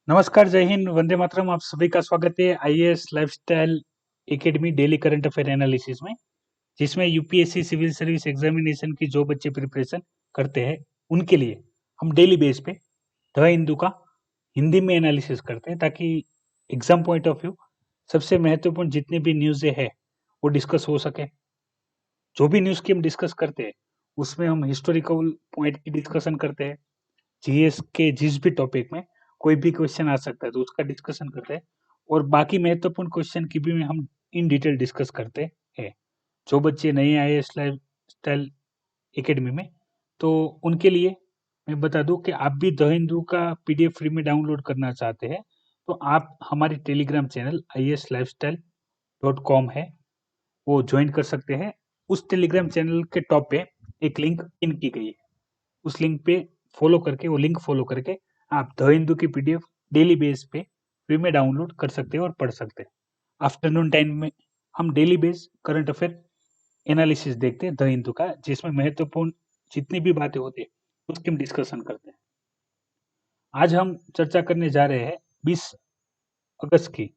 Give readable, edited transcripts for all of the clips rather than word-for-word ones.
नमस्कार, जय हिंद, वंदे मातरम। आप सभी का स्वागत है IAS lifestyle academy daily current affair analysis में, जिसमें यूपीएससी सिविल सर्विस एग्जामिनेशन की जो बच्चे प्रिपरेशन करते हैं उनके लिए हम डेली बेस पे द हिंदू का हिंदी में एनालिसिस करते हैं, ताकि एग्जाम पॉइंट ऑफ व्यू सबसे महत्वपूर्ण जितनी भी न्यूज़ है वो डिस्कस हो सके। जो भी न्यूज़ की हम डिस्कस करते हैं उसमें हम हिस्टोरिकल पॉइंट की डिस्कशन करते हैं। जीएस के जिस भी टॉपिक में कोई भी क्वेश्चन आ सकता है तो उसका डिस्कशन करते हैं, और बाकी महत्वपूर्ण क्वेश्चन की भी हम इन डिटेल डिस्कस करते हैं। जो बच्चे नए आए इस लाइफस्टाइल एकेडमी में, तो उनके लिए मैं बता दूं कि आप भी द हिंदू का पीडीएफ फ्री में डाउनलोड करना चाहते हैं तो आप हमारे टेलीग्राम चैनल IASLifestyle.com है, वो ज्वाइन कर सकते हैं। उस टेलीग्राम चैनल के टॉप पे एक लिंक पिन की गई है, उस लिंक पे फॉलो करके, वो लिंक फॉलो करके आप द हिंदू की पीडीएफ डेली बेस पे फ्री में डाउनलोड कर सकते हैं और पढ़ सकते हैं। आफ्टरनून टाइम में हम daily base current affair analysis देखते हैं द हिंदू का, जिसमें महत्वपूर्ण जितनी भी बातें होती है उसकी हम डिस्कशन करते हैं। आज हम चर्चा करने जा रहे हैं 20 अगस्त की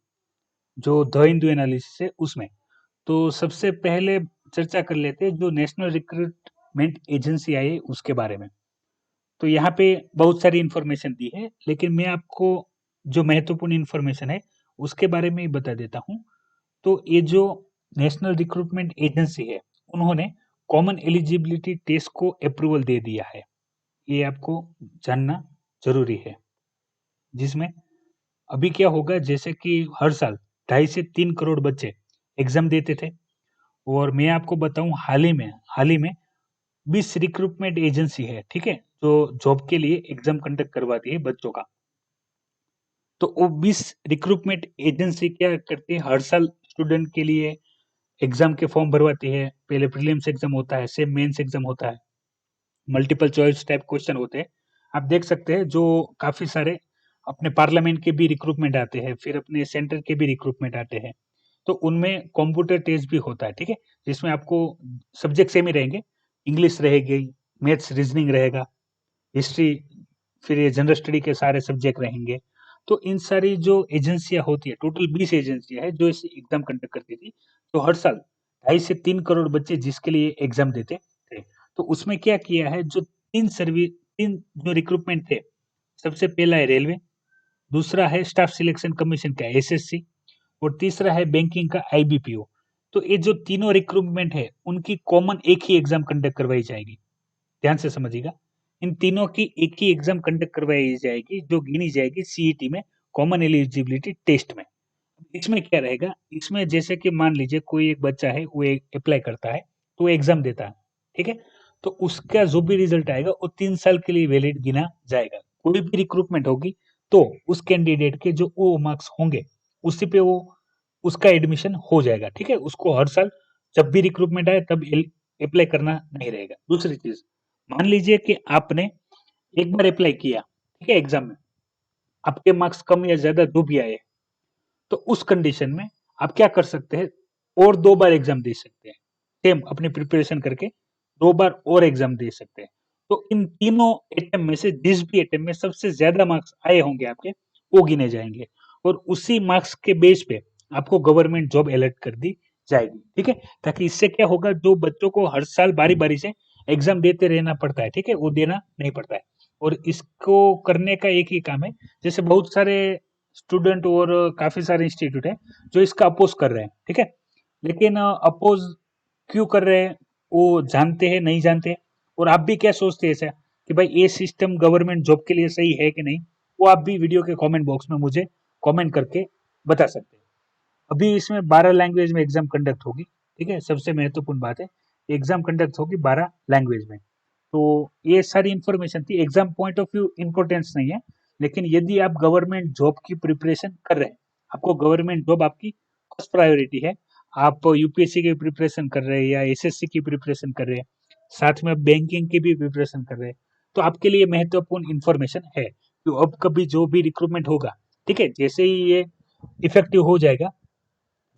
जो द हिंदू एनालिसिस है उसमें। तो सबसे पहले चर्चा कर लेते हैं जो नेशनल रिक्रूटमेंट एजेंसी आई है उसके बारे में। तो यहाँ पे बहुत सारी इन्फॉर्मेशन दी है, लेकिन मैं आपको जो महत्वपूर्ण इन्फॉर्मेशन है उसके बारे में ही बता देता हूँ। तो ये जो नेशनल रिक्रूटमेंट एजेंसी है, उन्होंने कॉमन एलिजिबिलिटी टेस्ट को अप्रूवल दे दिया है। ये आपको जानना जरूरी है। जिसमें अभी क्या होगा, जैसे कि हर साल 2.5 से 3 करोड़ बच्चे एग्जाम देते थे, और मैं आपको बताऊं हाल ही में 20 रिक्रूटमेंट एजेंसी है, ठीक है, जो जॉब के लिए एग्जाम कंडक्ट करवाती है बच्चों का। तो वो 20 रिक्रूटमेंट एजेंसी क्या करती है, हर साल स्टूडेंट के लिए एग्जाम के फॉर्म भरवाती है। पहले प्रीलिम्स एग्जाम होता है, सेम मेंस एग्जाम होता है, मल्टीपल चॉइस टाइप क्वेश्चन होते हैं। आप देख सकते हैं जो काफी सारे अपने पार्लियामेंट के भी रिक्रूटमेंट आते हैं, फिर अपने सेंटर के भी रिक्रूटमेंट आते हैं। तो उनमें कंप्यूटर टेस्ट भी होता है, ठीक है, जिसमें आपको सब्जेक्ट सेम ही रहेंगे, इंग्लिश रहेगी, मैथ्स रीजनिंग रहेगा, हिस्ट्री, फिर ये जनरल स्टडी के सारे सब्जेक्ट रहेंगे। तो इन सारी जो एजेंसियां होती है, टोटल 20 एजेंसियां है जो इस एग्जाम कंडक्ट करती थी। तो हर साल 2.5 से 3 करोड़ बच्चे जिसके लिए एग्जाम देते थे। तो उसमें क्या किया है, जो तीन जो रिक्रूटमेंट थे, सबसे पहला है रेलवे, दूसरा है स्टाफ सिलेक्शन कमीशन का एसएससी, और तीसरा है बैंकिंग का आईबीपीओ। तो ये जो तीनों रिक्रूटमेंट है उनकी कॉमन एक ही एग्जाम कंडक्ट करवाई जाएगी। ध्यान से समझिएगा, इन तीनों की एक ही एग्जाम कंडक्ट करवाई जाएगी जो गिनी जाएगी सीईटी में, कॉमन एलिजिबिलिटी टेस्ट में। इसमें क्या रहेगा, इसमें जैसे कि मान लीजिए कोई एक बच्चा है, वो अप्लाई करता है, तो वो एग्जाम देता है, ठीक है। तो उसका जो भी रिजल्ट आएगा वो 3 साल के लिए वैलिड गिना जाएगा। कोई भी रिक्रूटमेंट होगी तो उस कैंडिडेट के जो वो मार्क्स होंगे उसी पे वो उसका एडमिशन हो जाएगा, ठीक है। उसको हर साल जब भी रिक्रूटमेंट आए तब अप्लाई करना नहीं रहेगा। दूसरी चीज, मान लीजिए कि आपने एक बार अप्लाई किया, ठीक है, एग्जाम में आपके मार्क्स कम या ज्यादा जो भी आए, तो उस कंडीशन में आप क्या कर सकते हैं, और 2 बार एग्जाम दे सकते हैं, सेम अपनी प्रिपरेशन करके 2 बार और एग्जाम दे सकते हैं। तो इन तीनों अटेम्प्ट में से जिस भी अटेम्प्ट में सबसे ज्यादा मार्क्स आए होंगे आपके, वो गिने जाएंगे, और उसी मार्क्स के बेस पे आपको गवर्नमेंट जॉब अलर्ट कर दी जाएगी, ठीक है। ताकि इससे क्या होगा, जो बच्चों को हर साल बारी बारी से एग्जाम देते रहना पड़ता है, ठीक है, वो देना नहीं पड़ता है। और इसको करने का एक ही काम है, जैसे बहुत सारे स्टूडेंट और काफी सारे इंस्टीट्यूट है जो इसका अपोज कर रहे हैं, ठीक है। लेकिन अपोज क्यों कर रहे हैं, वो जानते हैं नहीं जानते। और आप भी क्या सोचते हैं ऐसा कि भाई ये सिस्टम गवर्नमेंट जॉब के लिए सही है कि नहीं, वो आप भी वीडियो के कमेंट बॉक्स में मुझे कमेंट करके बता सकते हैं। अभी इसमें 12 लैंग्वेज में एग्जाम कंडक्ट होगी, ठीक है, सबसे महत्वपूर्ण बात है, एग्जाम कंडक्ट होगी 12 लैंग्वेज में। तो ये सारी इंफॉर्मेशन थी, exam point of view importance नहीं है, लेकिन यदि आप गवर्नमेंट जॉब की प्रिपरेशन कर रहे हैं, आपको गवर्नमेंट जॉब आपकी फर्स्ट प्रायोरिटी है, आप यूपीएससी की प्रिपरेशन कर रहे हैं या एसएससी की प्रिपरेशन कर रहे हैं, साथ में बैंकिंग की भी प्रिपरेशन कर रहे हैं, तो आपके लिए महत्वपूर्ण इंफॉर्मेशन है कि अब कभी जो भी रिक्रूटमेंट होगा, ठीक है, जैसे ही ये इफेक्टिव हो जाएगा,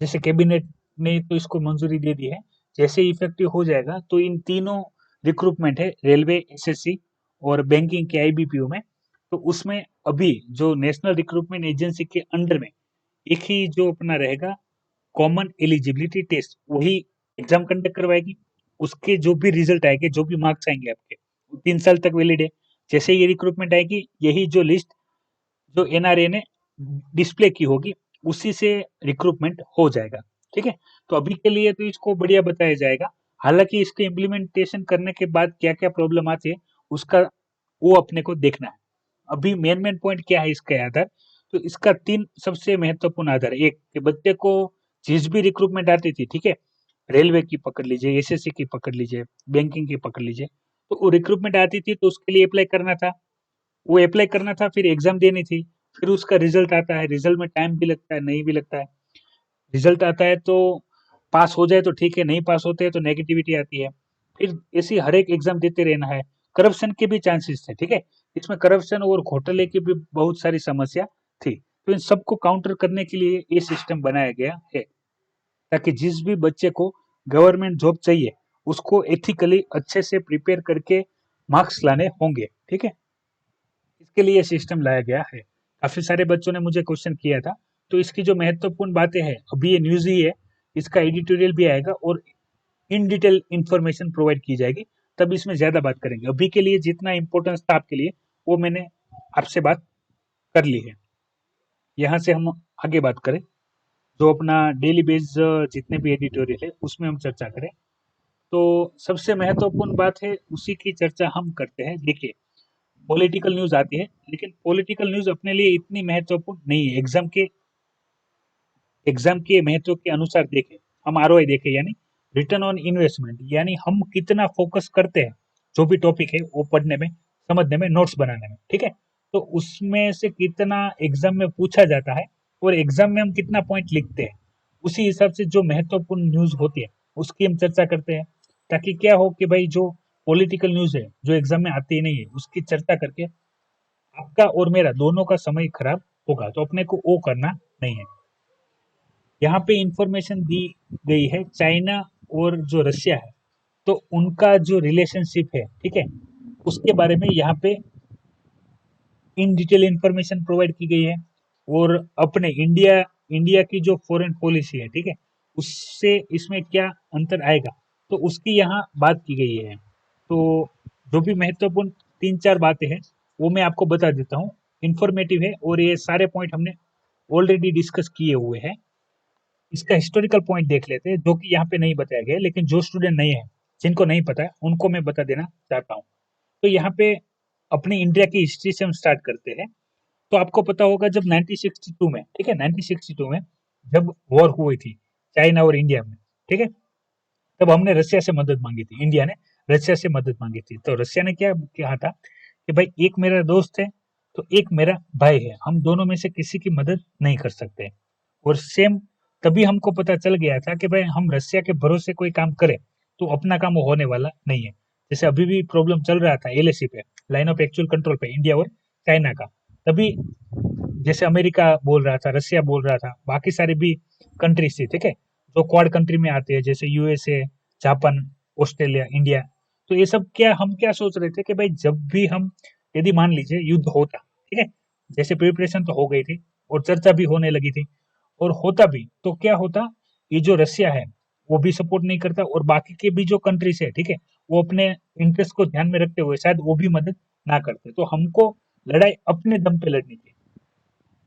जैसे कैबिनेट ने तो इसको मंजूरी दे दी है, जैसे इफेक्टिव हो जाएगा तो इन तीनों रिक्रूटमेंट है, रेलवे, एसएससी और बैंकिंग के आईबीपीओ में तो उसमें अभी जो नेशनल रिक्रूटमेंट एजेंसी के अंडर में एक ही जो अपना रहेगा कॉमन एलिजिबिलिटी टेस्ट, वही एग्जाम कंडक्ट करवाएगी। उसके जो भी रिजल्ट आएंगे, जो भी मार्क्स आएंगे आपके, 3 साल तक वैलिड है। जैसे ये रिक्रूटमेंट आएगी, यही जो लिस्ट जो एनआरए ने डिस्प्ले की होगी, उसी से रिक्रूटमेंट हो जाएगा। ठीक है, तो अभी के लिए तो इसको बढ़िया बताया जाएगा। हालांकि इसके इम्प्लीमेंटेशन करने के बाद क्या क्या प्रॉब्लम आती है, उसका वो अपने को देखना है। अभी मेन मेन पॉइंट क्या है इसके आधार, तो इसका 3 सबसे महत्वपूर्ण आधार है। एक कि बच्चे को जिस भी रिक्रूटमेंट आती थी, ठीक है, रेलवे की पकड़ लीजिए, एसएससी की पकड़ लीजिए, बैंकिंग की पकड़ लीजिए, तो वो रिक्रूटमेंट आती थी तो उसके लिए अप्लाई करना था। वो अप्लाई करना था, फिर एग्जाम देनी थी, फिर उसका रिजल्ट आता है। रिजल्ट में टाइम भी लगता है, नहीं भी लगता है। रिजल्ट आता है तो पास हो जाए तो ठीक है, नहीं पास होते हैं तो नेगेटिविटी आती है। फिर ऐसी हर एक एग्जाम देते रहना है। करप्शन के भी चांसेस थे, ठीक है, इसमें करप्शन और घोटाले की भी बहुत सारी समस्या थी। तो इन सबको काउंटर करने के लिए ये सिस्टम बनाया गया है, ताकि जिस भी बच्चे को गवर्नमेंट जॉब चाहिए, उसको एथिकली अच्छे से प्रिपेयर करके मार्क्स लाने होंगे। ठीक है, इसके लिए सिस्टम लाया गया है। काफी सारे बच्चों ने मुझे क्वेश्चन किया था, तो इसकी जो महत्वपूर्ण बातें हैं, अभी ये न्यूज ही है, इसका एडिटोरियल भी आएगा और इन डिटेल इंफॉर्मेशन प्रोवाइड की जाएगी, तब इसमें ज्यादा बात करेंगे। अभी के लिए जितना इंपॉर्टेंस था आपके लिए, वो मैंने आपसे बात कर ली है। यहाँ से हम आगे बात करें, जो अपना डेली बेस जितने भी एडिटोरियल है उसमें हम चर्चा करें। तो सबसे महत्वपूर्ण बात है, उसी की चर्चा हम करते हैं। देखिए, पॉलिटिकल न्यूज आती है, लेकिन पॉलिटिकल न्यूज अपने लिए इतनी महत्वपूर्ण नहीं है। एग्जाम के महत्व के अनुसार देखें, हम आरओआई देखें, यानी रिटर्न ऑन इन्वेस्टमेंट, यानी हम कितना फोकस करते हैं जो भी टॉपिक है वो पढ़ने में, समझने में, नोट्स बनाने में। ठीक है, तो उसमें से कितना एग्जाम में पूछा जाता है और एग्जाम में हम कितना पॉइंट लिखते हैं, उसी हिसाब से जो महत्वपूर्ण न्यूज होती है उसकी हम चर्चा करते हैं। ताकि क्या हो कि भाई, जो पॉलिटिकल न्यूज है जो एग्जाम में आती नहीं है, उसकी चर्चा करके आपका और मेरा दोनों का समय खराब होगा, तो अपने को वो करना नहीं है। यहाँ पे इंफॉर्मेशन दी गई है चाइना और जो रशिया है, तो उनका जो रिलेशनशिप है, ठीक है, उसके बारे में यहाँ पे इन डिटेल इंफॉर्मेशन प्रोवाइड की गई है। और अपने इंडिया की जो फॉरेन पॉलिसी है, ठीक है, उससे इसमें क्या अंतर आएगा, तो उसकी यहाँ बात की गई है। तो जो भी महत्वपूर्ण 3-4 बातें हैं, वो मैं आपको बता देता हूँ। इंफॉर्मेटिव है और ये सारे पॉइंट हमने ऑलरेडी डिस्कस किए हुए हैं। इसका हिस्टोरिकल पॉइंट देख लेते हैं, जो कि यहाँ पे नहीं बताया गया, लेकिन जो स्टूडेंट नहीं है, जिनको नहीं पता है, उनको मैं बता देना चाहता हूँ। तो यहाँ पे अपनी इंडिया की हिस्ट्री से हम स्टार्ट करते हैं। तो आपको पता होगा, जब 1962 में, ठीक है, 1962 में जब वॉर हुई थी चाइना और इंडिया में, ठीक है, तब हमने रशिया से मदद मांगी थी, इंडिया ने रशिया से मदद मांगी थी। तो रशिया ने क्या कहा था कि भाई, एक मेरा दोस्त है तो एक मेरा भाई है, हम दोनों में से किसी की मदद नहीं कर सकते। और सेम तभी हमको पता चल गया था कि भाई, हम रशिया के भरोसे कोई काम करें तो अपना काम होने वाला नहीं है। जैसे अभी भी प्रॉब्लम चल रहा था एलएसी पे, लाइन ऑफ एक्चुअल कंट्रोल पे, इंडिया और चाइना का। तभी जैसे अमेरिका बोल रहा था, रशिया बोल रहा था, बाकी सारे भी कंट्रीज थी, ठीक है, जो क्वाड कंट्री में आते हैं, जैसे यूएसए, जापान, ऑस्ट्रेलिया, इंडिया। तो ये सब क्या, हम क्या सोच रहे थे कि भाई, जब भी हम, यदि मान लीजिए युद्ध होता, ठीक है, जैसे प्रिपरेशन तो हो गई थी और चर्चा भी होने लगी थी, और होता भी तो क्या होता, ये जो रशिया है वो भी सपोर्ट नहीं करता, और बाकी के भी जो कंट्रीज है, ठीक है, वो अपने इंटरेस्ट को ध्यान में रखते हुए शायद वो भी मदद ना करते। तो हमको लड़ाई अपने दम पे लड़नी थी।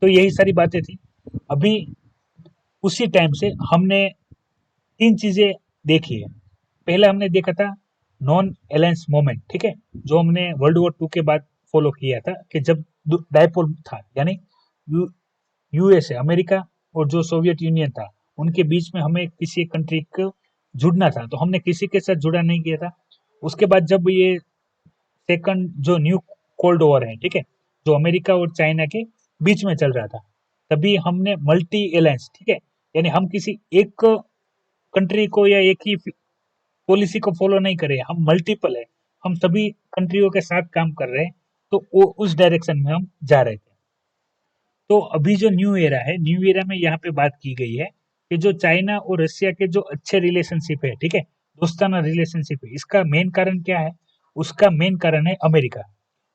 तो यही सारी बातें थी। अभी उसी टाइम से हमने 3 चीजें देखी है। पहले हमने देखा था नॉन अलायंस मोमेंट, ठीक है, जो हमने वर्ल्ड वॉर 2 के बाद फॉलो किया था, कि जब डायपोल था, यानी यू यूएसए, अमेरिका और जो सोवियत यूनियन था, उनके बीच में हमें किसी कंट्री को जुड़ना था, तो हमने किसी के साथ जुड़ा नहीं किया था। उसके बाद जब ये सेकंड जो न्यू कोल्ड वॉर है, ठीक है, जो अमेरिका और चाइना के बीच में चल रहा था, तभी हमने मल्टी अलायंस, ठीक है, यानी हम किसी एक कंट्री को या एक ही पॉलिसी को फॉलो नहीं कर रहे, हम मल्टीपल है, हम सभी कंट्रियों के साथ काम कर रहे हैं। तो वो उस डायरेक्शन में हम जा रहे थे। तो अभी जो न्यू एरा है, न्यू एरा में यहाँ पे बात की गई है कि जो चाइना और रशिया के जो अच्छे रिलेशनशिप है, ठीक है, दोस्ताना रिलेशनशिप है, इसका मेन कारण क्या है? उसका मेन कारण है अमेरिका।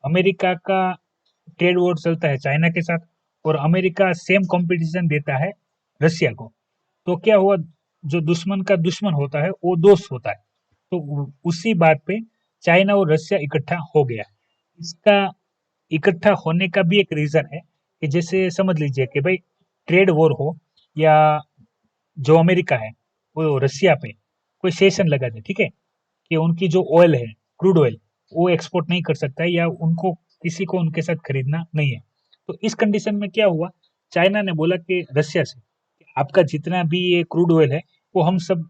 अमेरिका का ट्रेड वॉर चलता है चाइना के साथ और अमेरिका सेम कंपटीशन देता है रशिया को। तो क्या हुआ, जो दुश्मन का दुश्मन होता है वो दोस्त होता है। तो उसी बात पे चाइना और रशिया इकट्ठा हो गया। इसका इकट्ठा होने का भी एक रीजन है कि जैसे समझ लीजिए कि भाई ट्रेड वॉर हो या जो अमेरिका है वो रशिया पे कोई सेशन लगा दे, ठीक है, कि उनकी जो ऑयल है, क्रूड ऑयल, वो एक्सपोर्ट नहीं कर सकता है या उनको किसी को उनके साथ खरीदना नहीं है। तो इस कंडीशन में क्या हुआ, चाइना ने बोला कि रशिया से आपका जितना भी ये क्रूड ऑयल है वो हम सब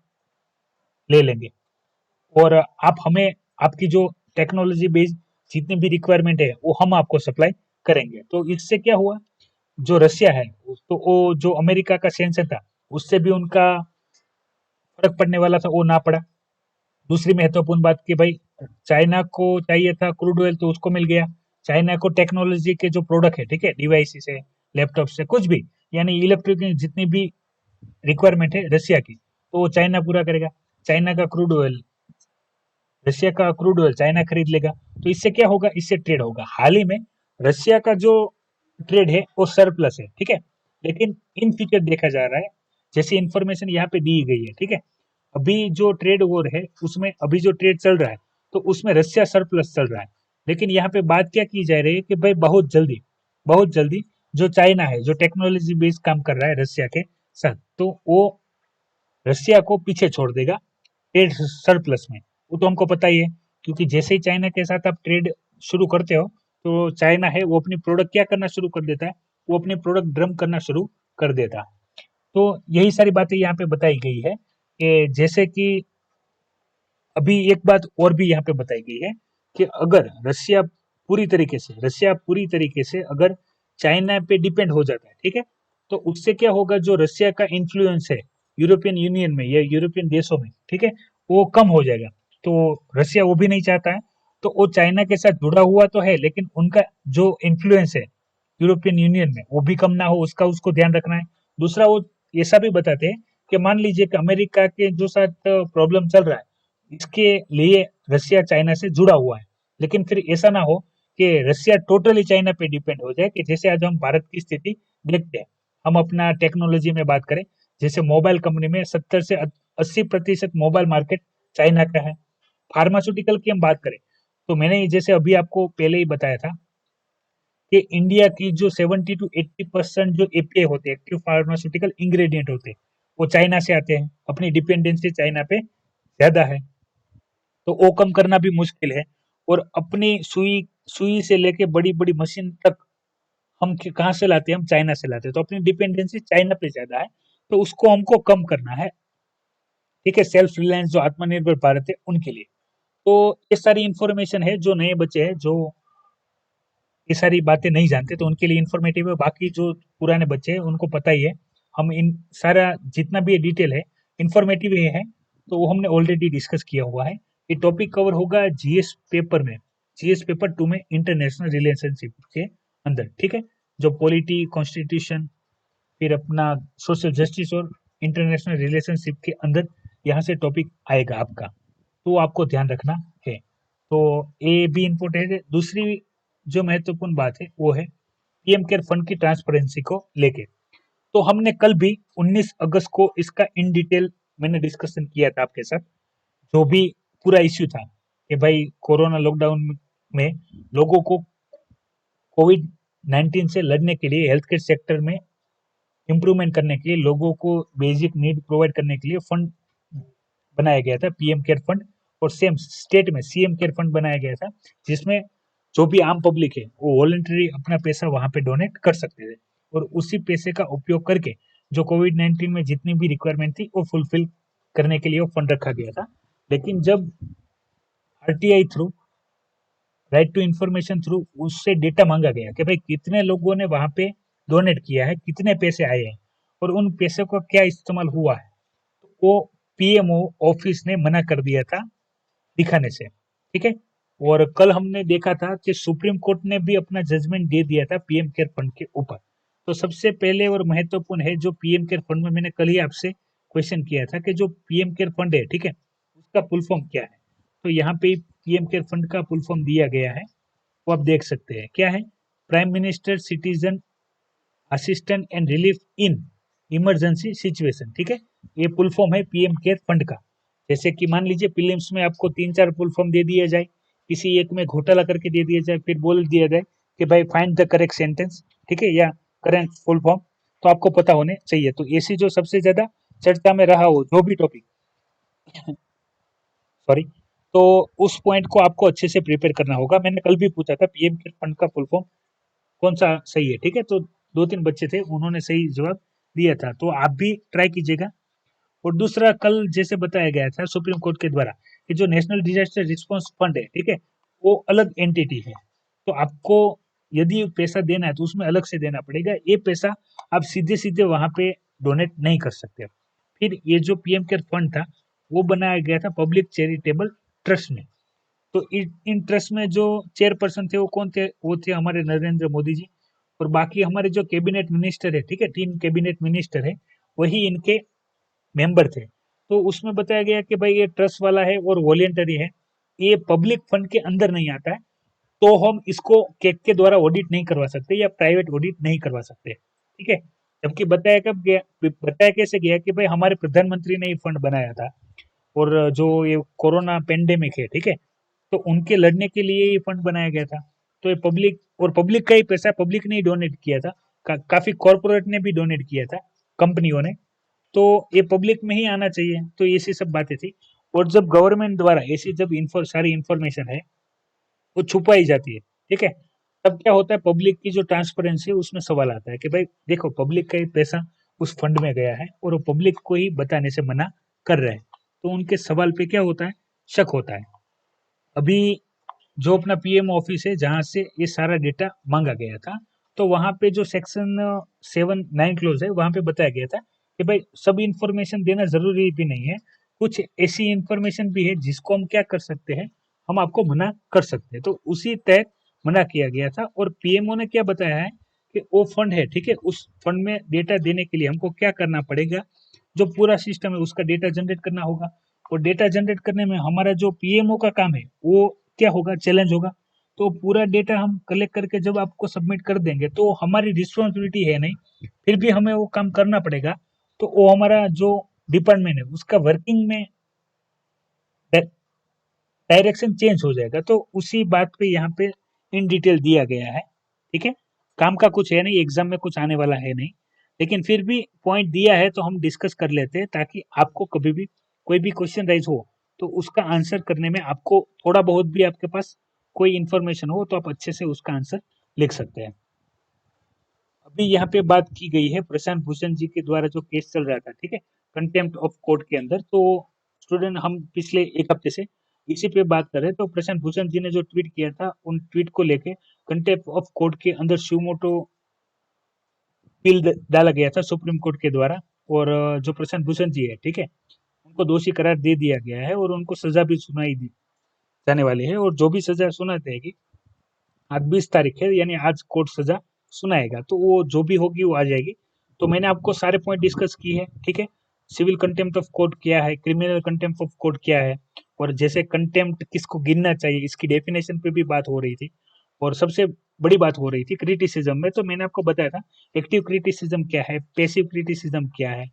ले लेंगे और आप हमें आपकी जो टेक्नोलॉजी बेस्ड जितनी भी रिक्वायरमेंट है वो हम आपको सप्लाई करेंगे। तो इससे क्या हुआ, जो रशिया है तो वो जो अमेरिका का सेंसर था उससे भी उनका फर्क पड़ने वाला था, वो ना पड़ा। दूसरी महत्वपूर्ण बात कि भाई चाइना को चाहिए था क्रूड ऑयल तो उसको मिल गया। चाइना को टेक्नोलॉजी के जो प्रोडक्ट है, ठीक है, डिवाइस से लैपटॉप से कुछ भी, यानी इलेक्ट्रिक जितनी भी रिक्वायरमेंट है रशिया की तो वो चाइना पूरा करेगा। चाइना का क्रूड ऑयल, रशिया का क्रूड ऑयल चाइना खरीद लेगा। तो इससे क्या होगा, इससे ट्रेड होगा। हाल ही में रशिया का जो ट्रेड है वो सरप्लस है, ठीक है, लेकिन इन फ्यूचर देखा जा रहा है, जैसे इंफॉर्मेशन यहाँ पे दी गई है, ठीक है, अभी जो ट्रेड वॉर है उसमें अभी जो ट्रेड चल रहा है तो उसमें रशिया सरप्लस चल रहा है। लेकिन यहाँ पे बात क्या की जा रही है कि भाई बहुत जल्दी जो चाइना है जो टेक्नोलॉजी बेस्ड काम कर रहा है रशिया के साथ, तो वो रशिया को पीछे छोड़ देगा ट्रेड सरप्लस में। वो तो हमको पता ही है, क्योंकि जैसे ही चाइना के साथ आप ट्रेड शुरू करते हो तो चाइना है वो अपनी प्रोडक्ट क्या करना शुरू कर देता है, वो अपनी प्रोडक्ट ड्रम करना शुरू कर देता है। तो यही सारी बातें यहाँ पे बताई गई है कि जैसे कि अभी एक बात और भी यहाँ पे बताई गई है कि अगर रशिया पूरी तरीके से अगर चाइना पे डिपेंड हो जाता है, ठीक है, तो उससे क्या होगा, जो रशिया का इन्फ्लुएंस है यूरोपियन यूनियन में या यूरोपियन देशों में, ठीक है, वो कम हो जाएगा। तो रशिया वो भी नहीं चाहता है। तो वो चाइना के साथ जुड़ा हुआ तो है लेकिन उनका जो इन्फ्लुएंस है यूरोपियन यूनियन में वो भी कम ना हो, उसका उसको ध्यान रखना है। दूसरा वो ऐसा भी बताते हैं कि मान लीजिए कि अमेरिका के जो साथ प्रॉब्लम चल रहा है इसके लिए रशिया चाइना से जुड़ा हुआ है, लेकिन फिर ऐसा ना हो कि रशिया टोटली चाइना पे डिपेंड हो जाए, कि जैसे आज हम भारत की स्थिति देखते हैं। हम अपना टेक्नोलॉजी में बात करें, जैसे मोबाइल कंपनी में 70 से 80% मोबाइल मार्केट चाइना का है। फार्मास्यूटिकल की हम बात करें तो मैंने जैसे अभी आपको पहले ही बताया था कि इंडिया की जो 70 to 80% जो एपीआई होते हैं, एक्टिव फार्मास्यूटिकल इंग्रेडिएंट होते हैं, वो चाइना से आते हैं। अपनी डिपेंडेंसी चाइना पे ज्यादा है, तो वो कम करना भी मुश्किल है। और अपनी सुई सुई से लेके बड़ी बड़ी मशीन तक हम कहाँ से लाते हैं, हम चाइना से लाते हैं। तो अपनी डिपेंडेंसी चाइना पे ज्यादा है, तो उसको हमको कम करना है, ठीक है, सेल्फ रिलायंस जो आत्मनिर्भर भारत है उनके लिए। तो ये सारी इंफॉर्मेशन है, जो नए बच्चे हैं जो ये सारी बातें नहीं जानते तो उनके लिए इन्फॉर्मेटिव है। बाकी जो पुराने बच्चे हैं उनको पता ही है। हम इन सारा जितना भी डिटेल है इन्फॉर्मेटिव ही है, तो वो हमने ऑलरेडी डिस्कस किया हुआ है। ये टॉपिक कवर होगा जीएस पेपर में, जीएस पेपर 2 में, इंटरनेशनल रिलेशनशिप के अंदर, ठीक है, जो पॉलिटी, कॉन्स्टिट्यूशन, फिर अपना सोशल जस्टिस और इंटरनेशनल रिलेशनशिप के अंदर यहाँ से टॉपिक आएगा आपका, तो आपको ध्यान रखना है। तो ये भी इम्पोर्टेंट है। दूसरी जो महत्वपूर्ण बात है वो है पीएम केयर फंड की ट्रांसपेरेंसी को लेके। तो हमने कल भी 19 अगस्त को इसका इन डिटेल मैंने डिस्कशन किया था आपके साथ, जो भी पूरा इश्यू था कि भाई कोरोना लॉकडाउन में लोगों को कोविड 19 से लड़ने के लिए हेल्थ केयर सेक्टर में इम्प्रूवमेंट करने के लिए, लोगों को बेसिक नीड प्रोवाइड करने के लिए फंड बनाया गया था, पीएम केयर फंड। और सेम स्टेट में सीएम केयर फंड बनाया गया था, जिसमें जो भी आम पब्लिक है वो वॉलंटरी अपना पैसा वहां पे डोनेट कर सकते थे, और उसी पैसे का उपयोग करके जो कोविड 19 में जितनी भी रिक्वायरमेंट थी वो फुलफिल करने के लिए वो फंड रखा गया था। लेकिन जब RTI through, right to information through, उससे डेटा मांगा गया कि भाई कितने लोगों ने वहां पे डोनेट किया है, कितने पैसे आए हैं और उन पैसों का क्या इस्तेमाल हुआ है, तो वो पीएमओ ऑफिस ने मना कर दिया था दिखाने से, ठीक है। और कल हमने देखा था कि सुप्रीम कोर्ट ने भी अपना जजमेंट दे दिया था पीएम केयर फंड के ऊपर। तो सबसे पहले और महत्वपूर्ण है जो पीएम केयर फंड में, मैंने कल ही आपसे क्वेश्चन किया था कि जो पीएम केयर फंड है, ठीक है, उसका फुल फॉर्म क्या है। तो यहाँ पे पीएम केयर फंड का फुल फॉर्म दिया गया है, वो आप देख सकते हैं क्या है। Prime minister citizen assistant and relief in emergency situation, ठीक है। ये फुल फॉर्म है पीएम केयर फंड का। जैसे कि मान लीजिए प्रीलिम्स में आपको 3-4 फुल फॉर्म दे दिया जाए, किसी एक में घोटाला करके दे दिया जाए, फिर बोल दिया जाए कि भाई फाइंड द करेक्ट सेंटेंस, ठीक है, या करेंट फुल फॉर्म, तो आपको पता होने चाहिए। तो ऐसी जो सबसे ज्यादा चर्चा में रहा हो जो भी टॉपिक, सॉरी, तो उस पॉइंट को आपको अच्छे से प्रिपेयर करना होगा। मैंने कल भी पूछा था पीएम केयर फंड का फुल फॉर्म कौन सा सही है, ठीक है। तो 2-3 बच्चे थे, उन्होंने सही जवाब दिया था, तो आप भी ट्राई कीजिएगा। और दूसरा, कल जैसे बताया गया था सुप्रीम कोर्ट के द्वारा कि जो नेशनल डिजास्टर रिस्पांस फंड है, ठीक है, वो अलग एंटिटी है। तो आपको यदि पैसा देना है तो उसमें अलग से देना पड़ेगा। ये पैसा आप सीधे सीधे वहां पे डोनेट नहीं कर सकते। फिर ये जो पीएम केयर फंड था वो बनाया गया था पब्लिक चैरिटेबल ट्रस्ट में। तो इन ट्रस्ट में जो चेयरपर्सन थे वो कौन थे? वो थे हमारे नरेंद्र मोदी जी। और बाकी हमारे जो कैबिनेट मिनिस्टर है, ठीक है, 3 कैबिनेट मिनिस्टर है, वही इनके मेंबर थे। तो उसमें बताया गया कि भाई ये ट्रस्ट वाला है और वॉलेंटरी है, ये पब्लिक फंड के अंदर नहीं आता है, तो हम इसको केक के द्वारा ऑडिट नहीं करवा सकते या प्राइवेट ऑडिट नहीं करवा सकते, ठीक है। जबकि बताया कब गया, बताया कैसे गया कि भाई हमारे प्रधानमंत्री ने ये फंड बनाया था, और जो ये कोरोना पेंडेमिक है, ठीक है, तो उनके लड़ने के लिए ये फंड बनाया गया था। तो ये पब्लिक, और पब्लिक का ही पैसा, पब्लिक ने ही डोनेट किया था। काफी कॉर्पोरेट ने भी डोनेट किया था, कंपनियों ने। तो ये पब्लिक में ही आना चाहिए। तो ऐसी सब बातें थी। और जब गवर्नमेंट द्वारा ऐसी जब सारी इंफॉर्मेशन है वो छुपाई जाती है, ठीक है, तब क्या होता है, पब्लिक की जो ट्रांसपेरेंसी है उसमें सवाल आता है कि भाई देखो पब्लिक का ही पैसा उस फंड में गया है और वो पब्लिक को ही बताने से मना कर रहे हैं। तो उनके सवाल पे क्या होता है, शक होता है। अभी जो अपना पीएम ऑफिस है जहां से ये सारा डेटा मांगा गया था, तो वहां पे जो सेक्शन 7-9 क्लोज है वहां पे बताया गया था कि भाई सब इंफॉर्मेशन देना जरूरी भी नहीं है, कुछ ऐसी इंफॉर्मेशन भी है जिसको हम क्या कर सकते हैं, हम आपको मना कर सकते हैं। तो उसी तहत मना किया गया था। और पीएमओ ने क्या बताया है कि वो फंड है, ठीक है, उस फंड में डेटा देने के लिए हमको क्या करना पड़ेगा, जो पूरा सिस्टम है उसका डेटा जनरेट करना होगा। और डेटा जनरेट करने में हमारा जो पीएमओ का काम है वो क्या होगा, चैलेंज होगा। तो पूरा डेटा हम कलेक्ट करके जब आपको सबमिट कर देंगे तो हमारी रिस्पॉन्सिबिलिटी है नहीं, फिर भी हमें वो काम करना पड़ेगा। तो वो हमारा जो डिपार्टमेंट है उसका वर्किंग में डायरेक्शन चेंज हो जाएगा। तो उसी बात पे यहाँ पे इन डिटेल दिया गया है, ठीक है। काम का कुछ है नहीं, एग्जाम में कुछ आने वाला है नहीं, लेकिन फिर भी पॉइंट दिया है तो हम डिस्कस कर लेते हैं, ताकि आपको कभी भी कोई भी क्वेश्चन राइज हो तो उसका आंसर करने में आपको थोड़ा बहुत भी आपके पास कोई इन्फॉर्मेशन हो तो आप अच्छे से उसका आंसर लिख सकते हैं। अभी यहाँ पे बात की गई है प्रशांत भूषण जी के द्वारा जो केस चल रहा था, ठीक है, कंटेम्प्ट ऑफ कोर्ट के अंदर। तो स्टूडेंट, हम पिछले एक हफ्ते से इसी पे बात कर रहे हैं। तो प्रशांत भूषण जी ने जो ट्वीट किया था उन ट्वीट को लेके कंटेम्प्ट ऑफ कोर्ट के अंदर सुमोटो बिल डाला गया था सुप्रीम कोर्ट के द्वारा। और जो प्रशांत भूषण जी है, ठीक है, उनको दोषी करार दे दिया गया है और उनको सजा भी सुनाई दी जाने वाली है। और जो भी सजा सुना देगी, आज 20 तारीख है, यानी आज कोर्ट सजा सुनाएगा, तो वो जो भी होगी वो आ जाएगी। तो मैंने आपको सारे पॉइंट डिस्कस किए हैं, ठीक है। सिविल कंटेम्प्ट ऑफ कोर्ट क्या है, क्रिमिनल कंटेम्प्ट ऑफ कोर्ट क्या है, और जैसे कंटेम्प्ट किसको गिनना चाहिए इसकी डेफिनेशन पे भी बात हो रही थी। और सबसे बड़ी बात हो रही थी क्रिटिसिज्म में, तो मैंने आपको बताया था एक्टिव क्रिटिसिज्म क्या है, पैसिव क्रिटिसिज्म क्या है।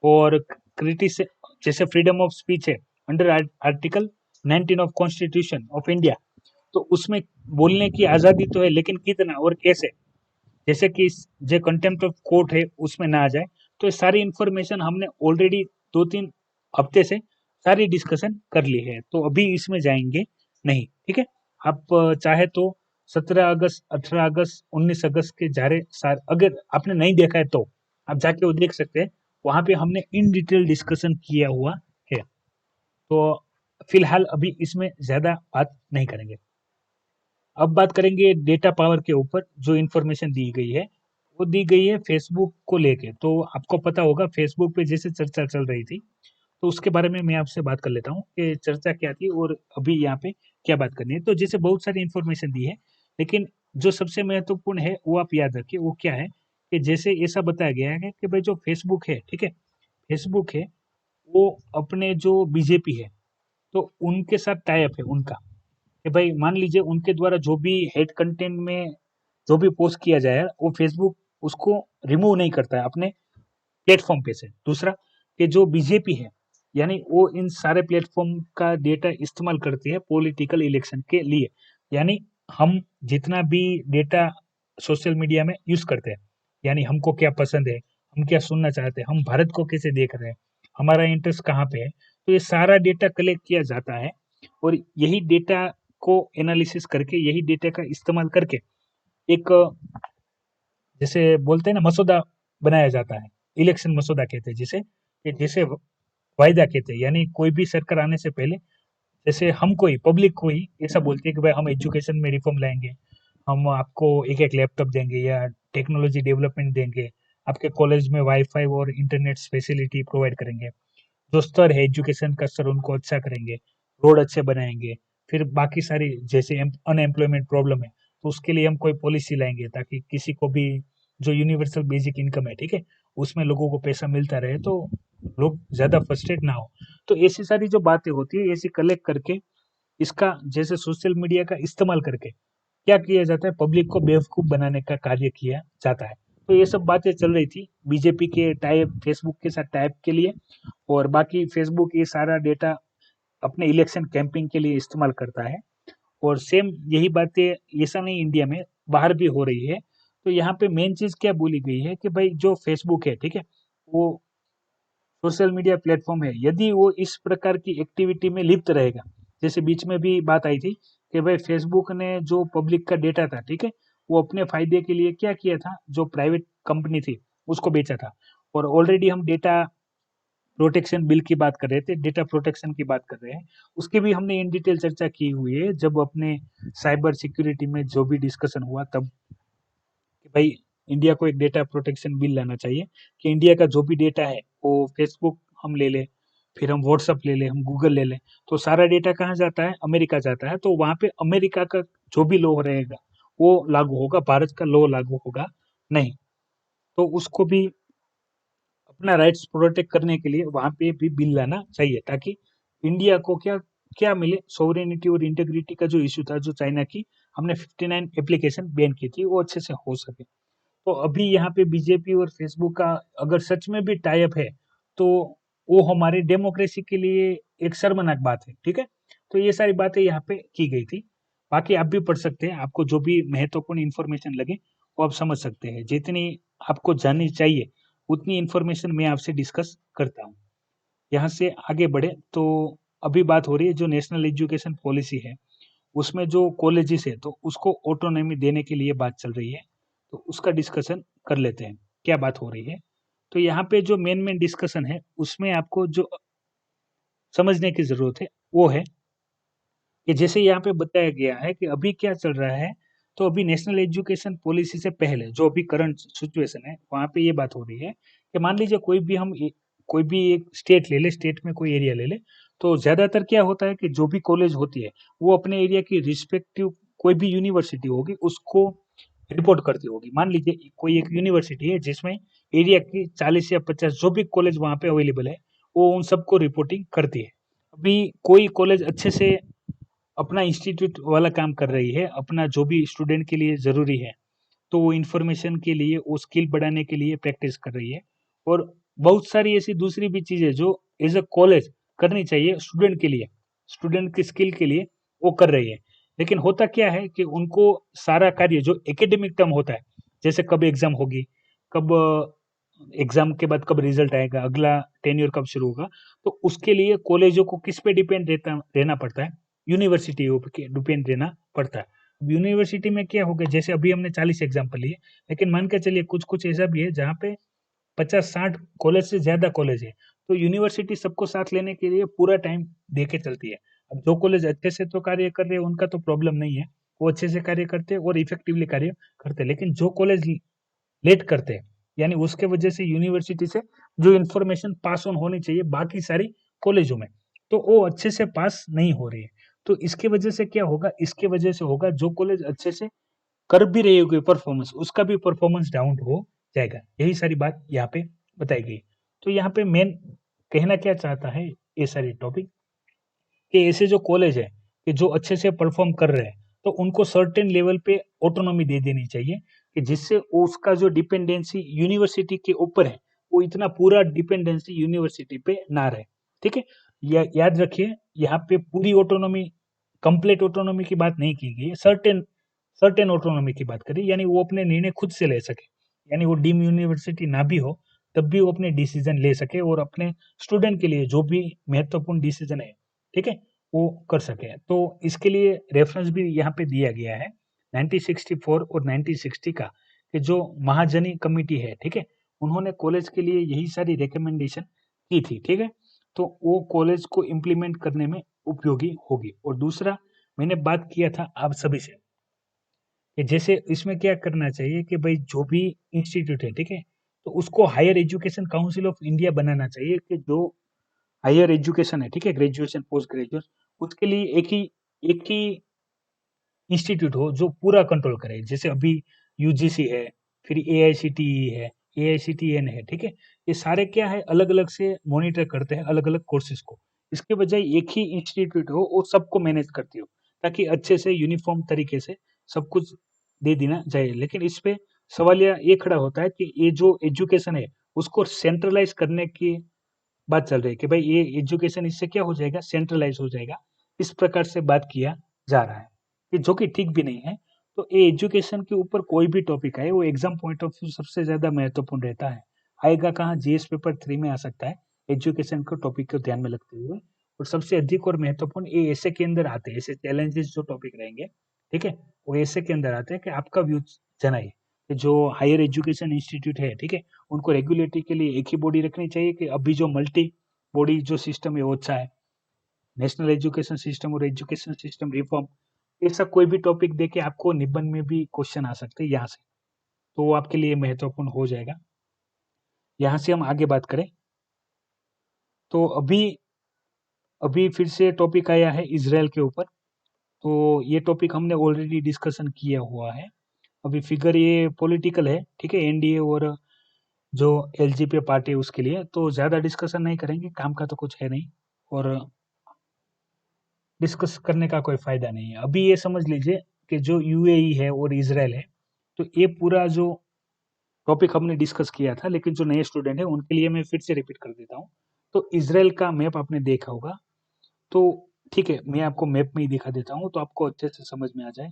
और क्रिटिस जैसे फ्रीडम ऑफ स्पीच है under article 19 of constitution of India, तो उसमें बोलने की आजादी तो है, लेकिन कितना और कैसे, जैसे कि जो कंटेम्प्ट ऑफ कोर्ट है उसमें ना आ जाए। तो ये सारी इंफॉर्मेशन हमने ऑलरेडी 2-3 हफ्ते से सारी डिस्कशन कर ली है, तो अभी इसमें जाएंगे नहीं, ठीक है। आप चाहे तो 17 अगस्त, 18 अगस्त, 19 अगस्त के जारे सार अगर आपने नहीं देखा है तो आप जाके वो देख सकते हैं। वहां पे हमने इन डिटेल डिस्कशन किया हुआ है। तो फिलहाल अभी इसमें ज्यादा बात नहीं करेंगे। अब बात करेंगे डेटा पावर के ऊपर। जो इन्फॉर्मेशन दी गई है वो दी गई है फेसबुक को लेके। तो आपको पता होगा फेसबुक पे जैसे चर्चा चल रही थी, तो उसके बारे में मैं आपसे बात कर लेता हूँ कि चर्चा क्या थी और अभी यहाँ पे क्या बात करनी है। तो जैसे बहुत सारी इन्फॉर्मेशन दी है, लेकिन जो सबसे महत्वपूर्ण है वो आप याद रखिए, वो क्या है कि जैसे ऐसा बताया गया है कि भाई जो फेसबुक है, ठीक है, फेसबुक है वो अपने जो बीजेपी है तो उनके साथ टाई अप है उनका, कि भाई मान लीजिए उनके द्वारा जो भी हेड कंटेंट में जो भी पोस्ट किया जाए वो फेसबुक उसको रिमूव नहीं करता है अपने प्लेटफॉर्म पे से। दूसरा कि जो बीजेपी है यानी वो इन सारे प्लेटफॉर्म का डेटा इस्तेमाल करती है पॉलिटिकल इलेक्शन के लिए। यानी हम जितना भी डेटा सोशल मीडिया में यूज करते हैं, यानी हमको क्या पसंद है, हम क्या सुनना चाहते हैं, हम भारत को कैसे देख रहे हैं, हमारा इंटरेस्ट कहाँ पे है, तो ये सारा डेटा कलेक्ट किया जाता है और यही डेटा को एनालिसिस करके, यही डेटा का इस्तेमाल करके एक जैसे बोलते हैं ना मसौदा बनाया जाता है। इलेक्शन मसौदा कहते हैं जिसे, कि जैसे वायदा कहते हैं, यानी कोई भी सरकार आने से पहले जैसे हम कोई पब्लिक को ही ऐसा बोलते हैं कि भाई हम एजुकेशन में रिफॉर्म लाएंगे, हम आपको एक एक लैपटॉप देंगे या टेक्नोलॉजी डेवलपमेंट देंगे, आपके कॉलेज में वाईफाई और इंटरनेट फैसिलिटी प्रोवाइड करेंगे, जो स्तर है एजुकेशन का स्तर उनको अच्छा करेंगे, रोड अच्छे बनाएंगे, फिर बाकी सारी जैसे अनएम्प्लॉयमेंट प्रॉब्लम है तो उसके लिए हम कोई पॉलिसी लाएंगे ताकि किसी को भी जो यूनिवर्सल बेसिक इनकम है, ठीक है, उसमें लोगों को पैसा मिलता रहे तो लोग ज्यादा फ्रस्ट्रेट ना हो। तो ऐसी सारी जो बातें होती है ऐसी कलेक्ट करके इसका जैसे सोशल मीडिया का इस्तेमाल करके क्या किया जाता है, पब्लिक को बेवकूफ बनाने का कार्य किया जाता है। तो ये सब बातें चल रही थी बीजेपी के टाइप फेसबुक के साथ टाइप के लिए, और बाकी फेसबुक ये सारा डेटा अपने इलेक्शन कैंपिंग के लिए इस्तेमाल करता है। और सेम यही बातें ऐसा नहीं इंडिया में, बाहर भी हो रही है। तो यहाँ पे मेन चीज क्या बोली गई है कि भाई जो फेसबुक है, ठीक है, वो सोशल मीडिया प्लेटफॉर्म है, यदि वो इस प्रकार की एक्टिविटी में लिप्त रहेगा, जैसे बीच में भी बात आई थी कि भाई फेसबुक ने जो पब्लिक का डेटा था, ठीक है, वो अपने फायदे के लिए क्या किया था, जो प्राइवेट कंपनी थी उसको बेचा था। और ऑलरेडी हम डेटा प्रोटेक्शन बिल की बात कर रहे थे, डेटा प्रोटेक्शन की बात कर रहे हैं, उसकी भी हमने इन डिटेल चर्चा की हुई है जब अपने साइबर सिक्योरिटी में जो भी डिस्कशन हुआ तब, कि भाई इंडिया को एक डेटा प्रोटेक्शन बिल लाना चाहिए कि इंडिया का जो भी डेटा है वो फेसबुक हम ले ले, फिर हम व्हाट्सअप ले ले, हम गूगल ले ले, तो सारा डेटा कहाँ जाता है, अमेरिका जाता है, तो वहां पे अमेरिका का जो भी लॉ रहेगा वो लागू होगा, भारत का लॉ लागू होगा नहीं। तो उसको भी अपना राइट्स प्रोटेक्ट करने के लिए वहां पे भी बिल लाना चाहिए ताकि इंडिया को क्या क्या मिले, सोवरेनिटी और इंटीग्रिटी का जो इशू था जो चाइना की हमने 59 एप्लीकेशन बैन की थी वो अच्छे से हो सके। तो अभी यहाँ पे बीजेपी और फेसबुक का अगर सच में भी टाई अप है तो वो हमारे डेमोक्रेसी के लिए एक शर्मनाक बात है, ठीक है। तो ये सारी बातें यहाँ पे की गई थी। बाकी आप भी पढ़ सकते हैं, आपको जो भी महत्वपूर्ण इन्फॉर्मेशन लगे वो आप समझ सकते हैं, जितनी आपको जाननी चाहिए उतनी इन्फॉर्मेशन मैं आपसे डिस्कस करता हूँ। यहाँ से आगे बढ़े तो अभी बात हो रही है जो नेशनल एजुकेशन पॉलिसी है उसमें जो कॉलेजेस है तो उसको ऑटोनॉमी देने के लिए बात चल रही है, तो उसका डिस्कशन कर लेते हैं क्या बात हो रही है। तो यहाँ पे जो मेन मेन डिस्कशन है उसमें आपको जो समझने की जरूरत है वो है कि जैसे यहाँ पे बताया गया है कि अभी क्या चल रहा है, तो अभी नेशनल एजुकेशन पॉलिसी से पहले जो अभी करंट सिचुएशन है वहाँ पे ये बात हो रही है कि मान लीजिए कोई भी एक स्टेट ले ले, स्टेट में कोई एरिया ले ले, तो ज्यादातर क्या होता है कि जो भी कॉलेज होती है वो अपने एरिया की रिस्पेक्टिव कोई भी यूनिवर्सिटी होगी उसको रिपोर्ट करती होगी। मान लीजिए कोई एक यूनिवर्सिटी है जिसमें एरिया की 40 या 50 जो भी कॉलेज वहाँ पे अवेलेबल है वो उन सबको रिपोर्टिंग करती है। अभी कोई कॉलेज अच्छे से अपना इंस्टीट्यूट वाला काम कर रही है, अपना जो भी स्टूडेंट के लिए ज़रूरी है, तो वो इन्फॉर्मेशन के लिए, वो स्किल बढ़ाने के लिए प्रैक्टिस कर रही है। और बहुत सारी ऐसी दूसरी भी चीज़ें जो एज़ अ कॉलेज करनी चाहिए स्टूडेंट के लिए, स्टूडेंट की स्किल के लिए, वो कर रही है। लेकिन होता क्या है कि उनको सारा कार्य जो एकेडमिक टर्म होता है, जैसे कब एग्ज़ाम होगी, कब एग्ज़ाम के बाद कब रिज़ल्ट आएगा, अगला टेन्योर कब शुरू होगा, तो उसके लिए कॉलेजों को किस पे डिपेंड रहना पड़ता है, यूनिवर्सिटियों पे डिपेंड रहना पड़ता है। अब यूनिवर्सिटी में क्या होगा, जैसे अभी हमने 40 एग्जाम्पल लिए, लेकिन मान के चलिए कुछ कुछ ऐसा भी है जहाँ पे 50-60 कॉलेज से ज्यादा कॉलेज है, तो यूनिवर्सिटी सबको साथ लेने के लिए पूरा टाइम दे के चलती है। अब जो कॉलेज अच्छे से तो कार्य कर रहे हैं उनका तो प्रॉब्लम नहीं है, वो अच्छे से कार्य करते हैं और इफेक्टिवली कार्य करते हैं, लेकिन जो कॉलेज लेट करते हैं, यानी उसके वजह से यूनिवर्सिटी से जो इन्फॉर्मेशन पास ऑन होनी चाहिए बाकी सारी कॉलेजों में, तो वो अच्छे से पास नहीं हो रही है। तो इसके वजह से क्या होगा, इसके वजह से होगा जो कॉलेज अच्छे से कर भी रही होगी परफॉर्मेंस, उसका भी परफॉर्मेंस डाउन हो जाएगा। यही सारी बात यहाँ पे बताई गई। तो यहाँ पे मेन कहना क्या चाहता है ये सारी टॉपिक, कि ऐसे जो कॉलेज है कि जो अच्छे से परफॉर्म कर रहे हैं, तो उनको सर्टेन लेवल पे ऑटोनॉमी दे देनी चाहिए कि जिससे उसका जो डिपेंडेंसी यूनिवर्सिटी के ऊपर है वो इतना पूरा डिपेंडेंसी यूनिवर्सिटी पे ना रहे। ठीक है, याद रखिए यहाँ पे पूरी ऑटोनॉमी, कंप्लीट ऑटोनॉमी की बात नहीं की गई है, सर्टेन सर्टेन ऑटोनॉमी की बात करी, यानी वो अपने निर्णय खुद से ले सके, यानी वो डीम यूनिवर्सिटी ना भी हो तब भी वो अपने डिसीजन ले सके और अपने स्टूडेंट के लिए जो भी महत्वपूर्ण डिसीजन है, ठीक है, वो कर सके। तो इसके लिए रेफरेंस भी यहाँ पे दिया गया है 1964 और 1960 का, कि जो महाजनी कमिटी है, ठीक है, उन्होंने कॉलेज के लिए यही सारी रिकमेंडेशन की थी। ठीक है, तो वो कॉलेज को इम्प्लीमेंट करने में उपयोगी होगी। और दूसरा, मैंने बात किया था आप सभी से कि जैसे इसमें क्या करना चाहिए कि भाई जो भी इंस्टीट्यूट है, ठीक है, तो उसको higher education council of India बनाना चाहिए कि जो हायर एजुकेशन है, ठीक है, ग्रेजुएशन पोस्ट ग्रेजुएट, उसके लिए एक ही इंस्टीट्यूट हो जो पूरा कंट्रोल करे। जैसे अभी यूजीसी है, फिर एआईसीटीई है, एआईसीटीएन है, ठीक है, ये सारे क्या है, अलग अलग से मॉनिटर करते हैं अलग अलग कोर्सेज को। इसके बजाय एक ही इंस्टीट्यूट हो वो सबको मैनेज करती हो, ताकि अच्छे से यूनिफॉर्म तरीके से सब कुछ दे देना जाए। लेकिन इस पे सवाल ये खड़ा होता है कि ये जो एजुकेशन है उसको सेंट्रलाइज करने की बात चल रही है कि भाई ये एजुकेशन इससे क्या हो जाएगा, सेंट्रलाइज हो जाएगा, इस प्रकार से बात किया जा रहा है, कि जो कि ठीक भी नहीं है। तो ये एजुकेशन के ऊपर कोई भी टॉपिक आए वो एग्जाम पॉइंट ऑफ व्यू सबसे ज्यादा महत्वपूर्ण रहता है। आएगा कहाँ, जीएस पेपर 3 में आ सकता है, एजुकेशन के टॉपिक को ध्यान में रखते हुए। और सबसे अधिक और महत्वपूर्ण ये ऐसे के अंदर आते हैं, ऐसे चैलेंजेस जो टॉपिक रहेंगे, ठीक है, वो ऐसे के अंदर आते हैं कि आपका व्यू जनाइए कि जो हायर एजुकेशन इंस्टीट्यूट है, ठीक है, उनको रेगुलेटरी के लिए एक ही बॉडी रखनी चाहिए कि अभी जो मल्टी बॉडी जो सिस्टम है वो अच्छा है, नेशनल एजुकेशन सिस्टम और एजुकेशन सिस्टम रिफॉर्म, ऐसा कोई भी टॉपिक देके आपको निबंध में भी क्वेश्चन आ सकते हैं यहाँ से, तो वो आपके लिए महत्वपूर्ण हो जाएगा। यहाँ से हम आगे बात करें तो अभी अभी फिर से टॉपिक आया है इसराइल के ऊपर। तो ये टॉपिक हमने ऑलरेडी डिस्कशन किया हुआ है। अभी फिगर ये पॉलिटिकल है, ठीक है, एनडीए और जो एलजीपी पार्टी है उसके लिए, तो ज़्यादा डिस्कशन नहीं करेंगे, काम का तो कुछ है नहीं और डिस्कस करने का कोई फायदा नहीं है। अभी ये समझ लीजिए कि जो यूएई है और इसराइल है, तो ये पूरा जो टॉपिक हमने डिस्कस किया था, लेकिन जो नए स्टूडेंट है उनके लिए मैं फिर से रिपीट कर देता हूँ। तो इसराइल का मैप आपने देखा होगा, तो ठीक है, मैं आपको मैप में ही दिखा देता हूँ तो आपको अच्छे से समझ में आ जाए।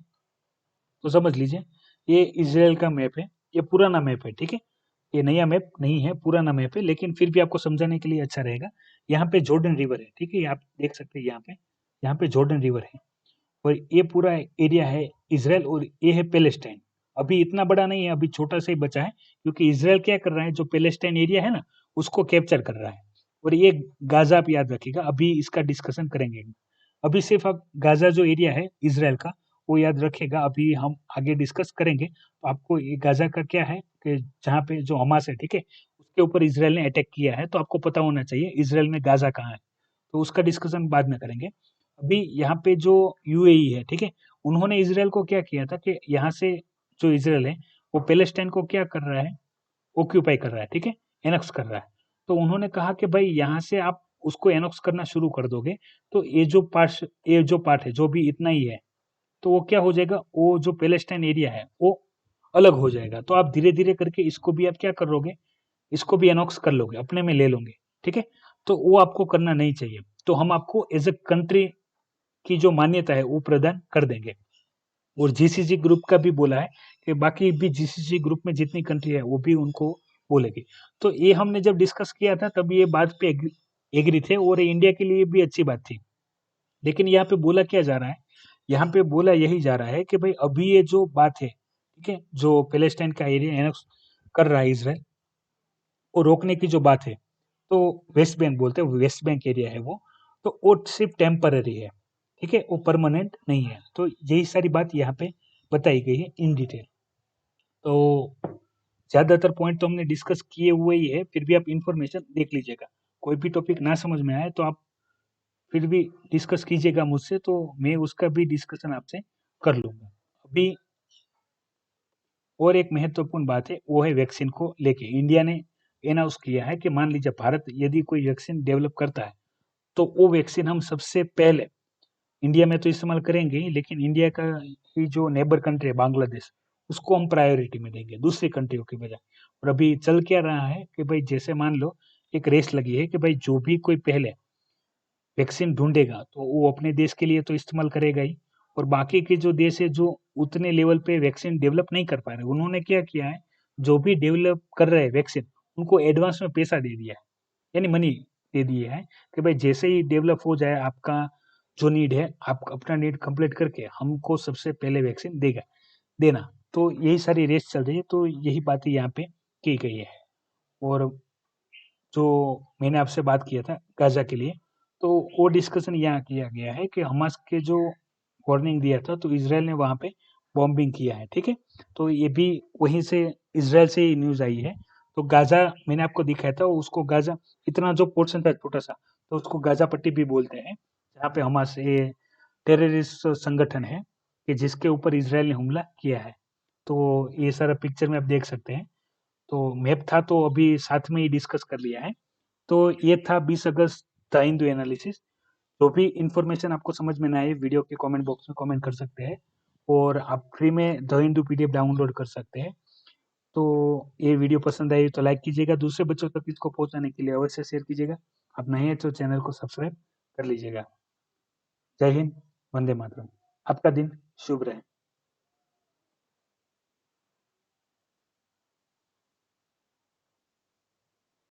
तो समझ लीजिए, ये इसराइल का मैप है, ये पुराना मैप है, ठीक है, ये नया मैप नहीं है, पुराना मैप है, लेकिन फिर भी आपको समझाने के लिए अच्छा रहेगा। यहाँ पे जॉर्डन रिवर है, ठीक है, ये आप देख सकते हैं यहाँ पे जॉर्डन रिवर है और ये पूरा एरिया है इसराइल और ये है पैलेस्टाइन। अभी इतना बड़ा नहीं है, अभी छोटा सा ही बचा है, क्योंकि इसराइल क्या कर रहा है, जो पैलेस्टाइन एरिया है ना उसको कैप्चर कर रहा है। और ये गाजा आप याद रखिएगा, अभी इसका डिस्कशन करेंगे। अभी सिर्फ आप गाजा जो एरिया है इसराइल का वो याद रखिएगा, अभी हम आगे डिस्कस करेंगे तो आपको ये गाजा का क्या है कि जहाँ पे जो हमास है, ठीक है, उसके ऊपर इसराइल ने अटैक किया है, तो आपको पता होना चाहिए इसराइल में गाजा कहाँ है। तो उसका डिस्कशन बाद में करेंगे। अभी यहाँ पे जो यूएई है, ठीक है, उन्होंने इसराइल को क्या किया था कि यहाँ से जो इसराइल है वो पैलेस्टाइन को क्या कर रहा है, ऑक्यूपाई कर रहा है, ठीक है, एनेक्स कर रहा है। तो उन्होंने कहा कि भाई यहाँ से आप उसको एनेक्स करना शुरू कर दोगे तो ये जो पार्ट है जो भी इतना ही है, तो वो क्या हो जाएगा, वो जो पैलेस्टाइन एरिया है वो अलग हो जाएगा। तो आप धीरे धीरे करके इसको भी आप क्या कर लोगे, इसको भी एनॉक्स कर लोगे, अपने में ले लोगे, ठीक है। तो वो आपको करना नहीं चाहिए। तो हम आपको एज ए कंट्री की जो मान्यता है वो प्रदान कर देंगे। और जीसीसी ग्रुप का भी बोला है कि बाकी भी जीसीसी ग्रुप में जितनी कंट्री है वो भी उनको बोलेगी। तो ये हमने जब डिस्कस किया था तब ये बात पे एग्री थे और ये इंडिया के लिए भी अच्छी बात थी। लेकिन यहाँ पे बोला क्या जा रहा है, यहाँ पे बोला यही जा रहा है कि भाई अभी ये जो बात है, ठीक है, जो पैलेस्टाइन का एरिया एनेक्स कर रहा है इसराइल, वो रोकने की जो बात है, तो वेस्ट बैंक बोलते हैं, वेस्ट बैंक एरिया है तो वो सिर्फ टेम्पररी है, ठीक है, वो परमानेंट नहीं है। तो यही सारी बात यहाँ पे बताई गई है इन डिटेल। तो ज्यादातर पॉइंट तो हमने डिस्कस किए हुए ही है, फिर भी आप इंफॉर्मेशन देख लीजिएगा। कोई भी टॉपिक ना समझ में आए तो आप फिर भी डिस्कस कीजिएगा मुझसे, तो मैं उसका भी डिस्कशन आपसे कर लूंगा। अभी और एक महत्वपूर्ण बात है वो है वैक्सीन को लेके। इंडिया ने अनाउंस किया है कि मान लीजिए भारत यदि कोई वैक्सीन डेवलप करता है तो वो वैक्सीन हम सबसे पहले इंडिया में तो इस्तेमाल करेंगे ही, लेकिन इंडिया का ही जो नेबर कंट्री है बांग्लादेश, उसको हम प्रायोरिटी में देंगे दूसरी कंट्रियों की बजाय। और अभी चल क्या रहा है कि भाई जैसे मान लो एक रेस लगी है कि भाई जो भी कोई पहले वैक्सीन ढूँढेगा, तो वो अपने देश के लिए तो इस्तेमाल करेगा ही, और बाकी के जो देश है जो उतने लेवल पे वैक्सीन डेवलप नहीं कर पा रहे, उन्होंने क्या किया है, जो भी डेवलप कर रहे हैं वैक्सीन, उनको एडवांस में पैसा दे दिया है, यानी मनी दे दिए हैं कि भाई जैसे ही डेवलप हो जाए आपका जो नीड है, आप अपना नीड कंप्लीट करके हमको सबसे पहले वैक्सीन देना। तो यही सारी रेस चल रही है, तो यही बातें यहाँ पे की गई है। और जो मैंने आपसे बात किया था गाज़ा के लिए, तो वो डिस्कशन यहाँ किया गया है कि हमास के जो वार्निंग दिया था, तो इज़राइल ने वहाँ पे बॉम्बिंग किया है, ठीक है? तो ये भी वहीं से इज़राइल से ही न्यूज़ आई है। तो गाज़ा मैंने आपको दिखाया था, उसको गाज़ा इतना जो पोर्शन था छोटा-सा, तो उसको गाज़ा पट्टी भी बोलते हैं, जहाँ पे हमास ये टेररिस्ट संगठन है कि जिसके ऊपर इज़राइल ने हमला किया है। तो ये सारा पिक्चर में आप देख सकते हैं। तो मैप था तो अभी साथ में ही डिस्कस कर लिया है। तो ये था 20 अगस्त द हिंदू एनालिसिस। जो भी इन्फॉर्मेशन आपको समझ में ना आए वीडियो के कमेंट बॉक्स में कमेंट कर सकते हैं, और आप फ्री में द हिंदू पीडीएफ डाउनलोड कर सकते हैं। तो ये वीडियो पसंद आई तो लाइक कीजिएगा, दूसरे बच्चों तक इसको पहुंचाने के लिए अवश्य शेयर कीजिएगा। आप नए हैं तो चैनल को सब्सक्राइब कर लीजिएगा। जय हिंद, वंदे मातरम। आपका दिन शुभ रहे।